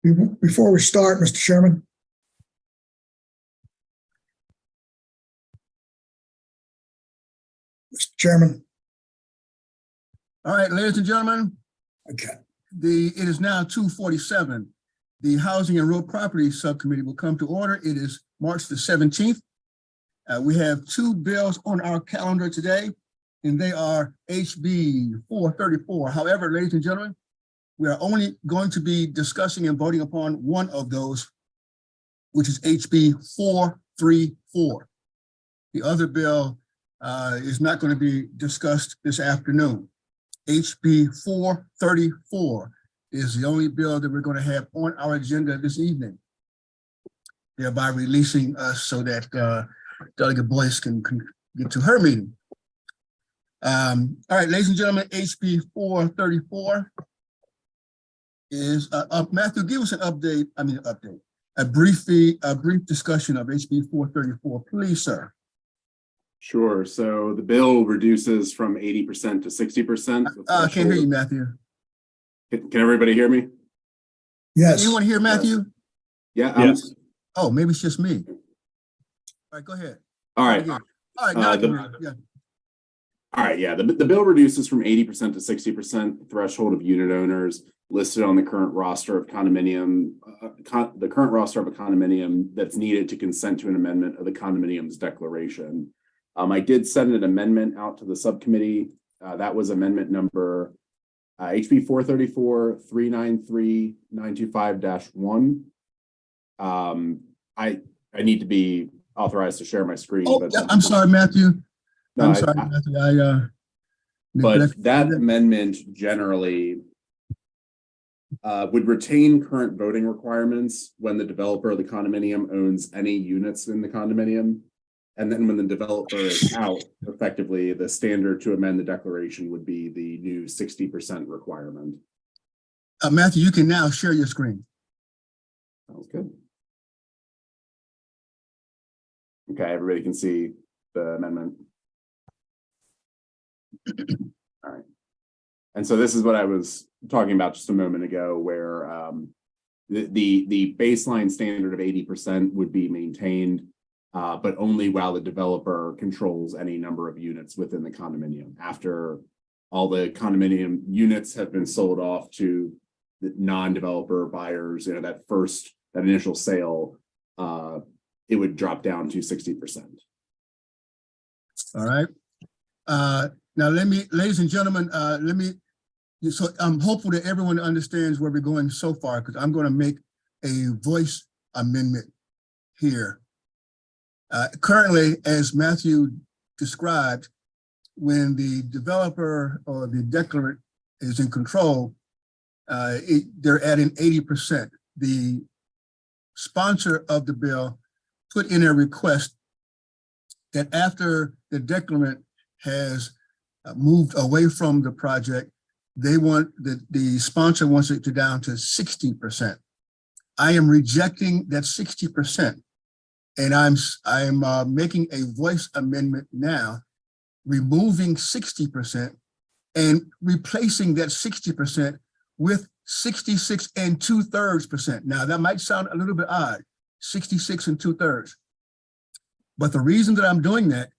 Before we start, Mr. Chairman. Mr. Chairman. All right, ladies and gentlemen. Okay. It is now 2:47. The Housing and Real Property Subcommittee will come to order. It is March the 17th. We have two bills on our calendar today, and they are HB 434. However, ladies and gentlemen, we are only going to be discussing and voting upon one of those, which is HB 434. The other bill is not going to be discussed this afternoon. HB 434 is the only bill that we're going to have on our agenda this evening, thereby releasing us so that Delegate Boyce can get to her meeting. All right, ladies and gentlemen, HB 434 is Matthew, give us an update. A brief discussion of HB 434, please, sir. Sure. So the bill reduces from 80% to 60%. I can't hear you, Matthew. Can everybody hear me? Yes. Anyone hear Matthew? Yeah. Yes. Oh, maybe it's just me. All right, go ahead. All right. All right. Now I can hear you. Yeah. All right. Yeah. The bill reduces from 80% to 60% threshold of unit owners listed on the current roster of condominium, the current roster of a condominium that's needed to consent to an amendment of the condominium's declaration. I did send an amendment out to the subcommittee. That was amendment number HB 434 393 925-1. I need to be authorized to share my screen. Oh, but yeah, I'm sorry, Matthew. No, I'm sorry, Matthew. But that amendment generally would retain current voting requirements when the developer of the condominium owns any units in the condominium. And then when the developer is out, effectively, the standard to amend the declaration would be the new 60% requirement. Matthew, you can now share your screen. Sounds good. Okay, everybody can see the amendment. All right. And so this is what I was talking about just a moment ago, where the baseline standard of 80% would be maintained, but only while the developer controls any number of units within the condominium. After all the condominium units have been sold off to the non-developer buyers, that initial sale, it would drop down to 60%. All right. Now ladies and gentlemen, so I'm hopeful that everyone understands where we're going so far, because I'm going to make a voice amendment here. Currently, as Matthew described, when the developer or the declarant is in control, they're adding 80%. The sponsor of the bill put in a request that after the declarant has moved away from the project, they want the sponsor wants it to down to 60%. I am rejecting that 60%. And I'm making a voice amendment now, removing 60% and replacing that 60% with 66 2/3%. Now that might sound a little bit odd, 66 2/3. But the reason that I'm doing that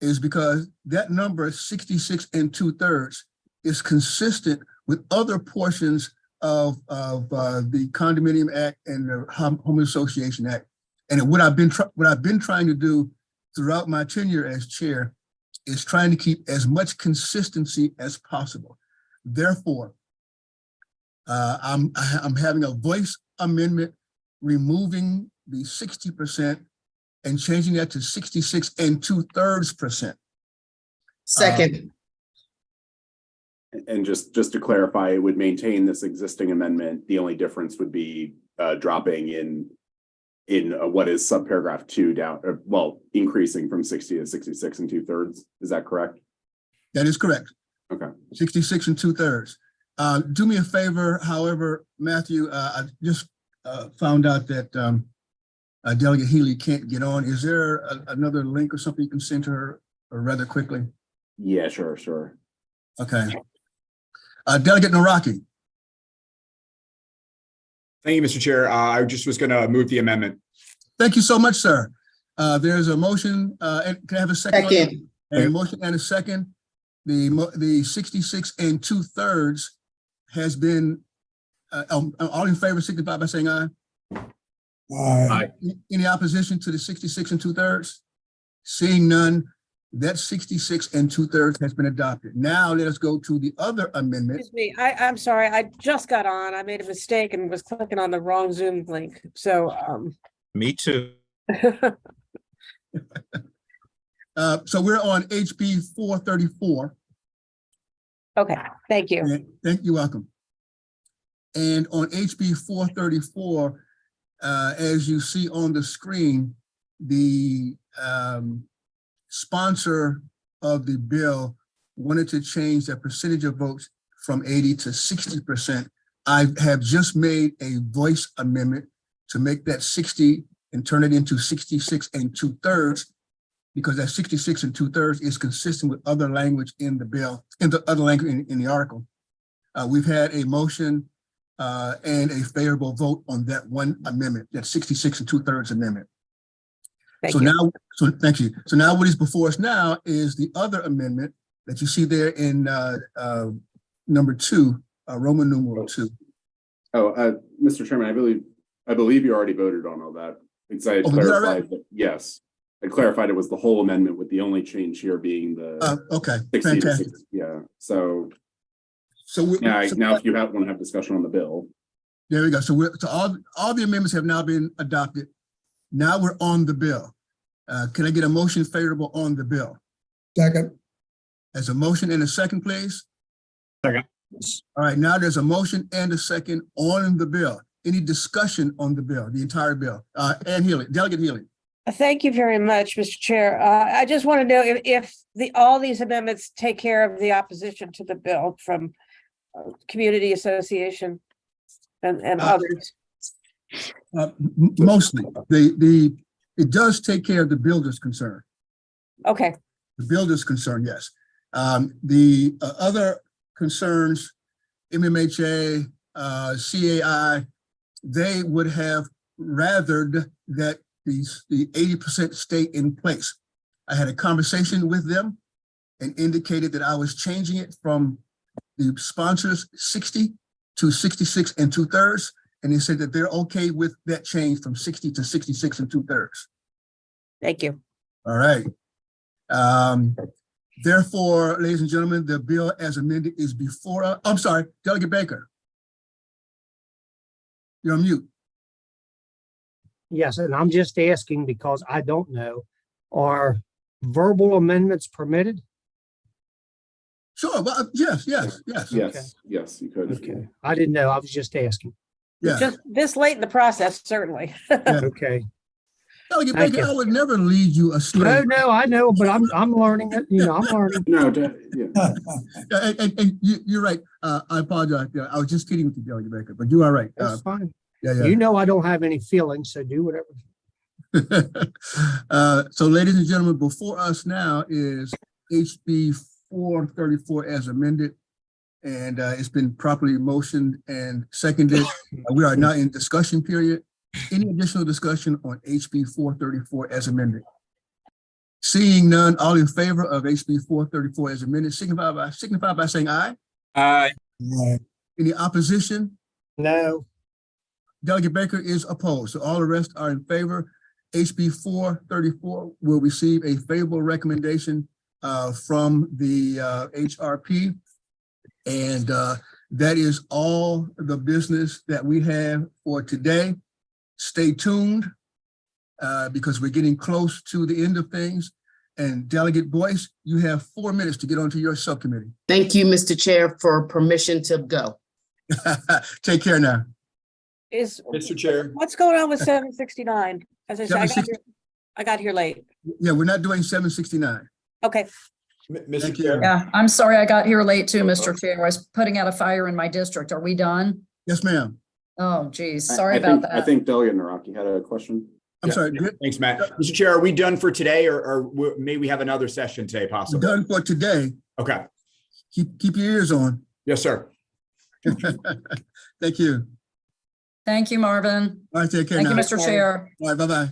is because that number 66 2/3 is consistent with other portions of the Condominium Act and the Home Association Act. And what I've been trying to do throughout my tenure as chair is trying to keep as much consistency as possible. Therefore, I'm having a voice amendment, removing the 60% and changing that to 66 2/3%. Second. And just to clarify, it would maintain this existing amendment. The only difference would be dropping in what is subparagraph 2 down, increasing from 60 to 66 2/3. Is that correct? That is correct. Okay. 66 2/3. Do me a favor, however, Matthew, I just found out that Delegate Healy can't get on. Is there another link or something you can send to her rather quickly? Yeah, sure. Okay. Delegate Naraki. Thank you, Mr. Chair. I just was going to move the amendment. Thank you so much, sir. There's a motion, and can I have a second? Second. And a motion and a second. The 66 2/3 has been, all in favor signify by saying aye. Aye. Any opposition to the 66 2/3? Seeing none, that 66 2/3 has been adopted. Now let us go to the other amendment. Excuse me, I'm sorry, I just got on. I made a mistake and was clicking on the wrong Zoom link. So, Me too. So we're on HB 434. okay, thank you. Thank you, welcome. And on HB 434, as you see on the screen, the sponsor of the bill wanted to change the percentage of votes from 80 to 60%. I have just made a voice amendment to make that 60 and turn it into 66 2/3, because that 66 2/3 is consistent with other language in the bill, in the other language in the article. We've had a motion and a favorable vote on that one amendment, that 66 2/3 amendment. Thank So you. now, thank you. So now what is before us now is the other amendment that you see there in number 2, Roman numeral 2. Mr. Chairman, I believe you already voted on all that. Because I had Oh, we did clarified that, yes. I clarified it was the whole amendment with the only change here being the Okay, 60 to fantastic. 60. Yeah, so So now so if you want to have discussion on the bill. there we go. So all the amendments have now been adopted. Now we're on the bill. Can I get a motion favorable on the bill? Second. As a motion and a second, please. Second. All right, now there's a motion and a second on the bill. Any discussion on the bill, the entire bill? Ann Healy, Delegate Healy. Thank you very much, Mr. Chair. I just want to know if all these amendments take care of the opposition to the bill from Community Association and others. Mostly, it does take care of the builder's concern. Okay, The builder's concern, yes. The other concerns, MMHA, CAI, they would have rathered that the 80% stay in place. I had a conversation with them and indicated that I was changing it from the sponsors 60 to 66 2/3. And they said that they're okay with that change from 60 to 66 2/3. thank you. All right. Therefore, ladies and gentlemen, the bill as amended is before, I'm sorry, Delegate Baker. You're on mute. Yes, and I'm just asking because I don't know, are verbal amendments permitted? Sure, well, yes. Yes, you could. Okay, I didn't know. I was just asking. Yeah. Just this late in the process, certainly. Okay. Delegate Thank Baker, you. I would never lead you astray. No, I know, but I'm learning it. I'm learning. No, yeah. And you're right. I apologize. Yeah, I was just kidding with you, Delegate Baker, but you are right. That's fine. Yeah. You know I don't have any feelings, so do whatever. So ladies and gentlemen, before us now is HB 434 as amended. And it's been properly motioned and seconded. We are now in discussion period. Any additional discussion on HB 434 as amended? Seeing none, all in favor of HB 434 as amended, signify by saying aye. Aye. Aye. Any opposition? No. Delegate Baker is opposed, so all the rest are in favor. HB 434 will receive a favorable recommendation from the HRP. And that is all the business that we have for today. Stay tuned because we're getting close to the end of things. And Delegate Boyce, you have 4 minutes to get onto your subcommittee. Thank you, Mr. Chair, for permission to go. Take care now. Mr. Chair. What's going on with 769? As I said, I got here late. Yeah, we're not doing 769. Okay, Mr. Thank you. Chair. Yeah, I'm sorry I got here late too, Mr. Chair. I was putting out a fire in my district. Are we done? Yes, ma'am. Oh, geez, sorry I about think- I that. think Delegate Naraki had a question. I'm Yeah. sorry. Thanks, Matt. Mr. Chair, are we done for today or may we have another session today We're possibly? done for today. Okay. Keep your ears on. Yes, sir. Thank you. Thank you, Marvin. All right, take care Thank now. you, Mr. Chair. All right, bye-bye.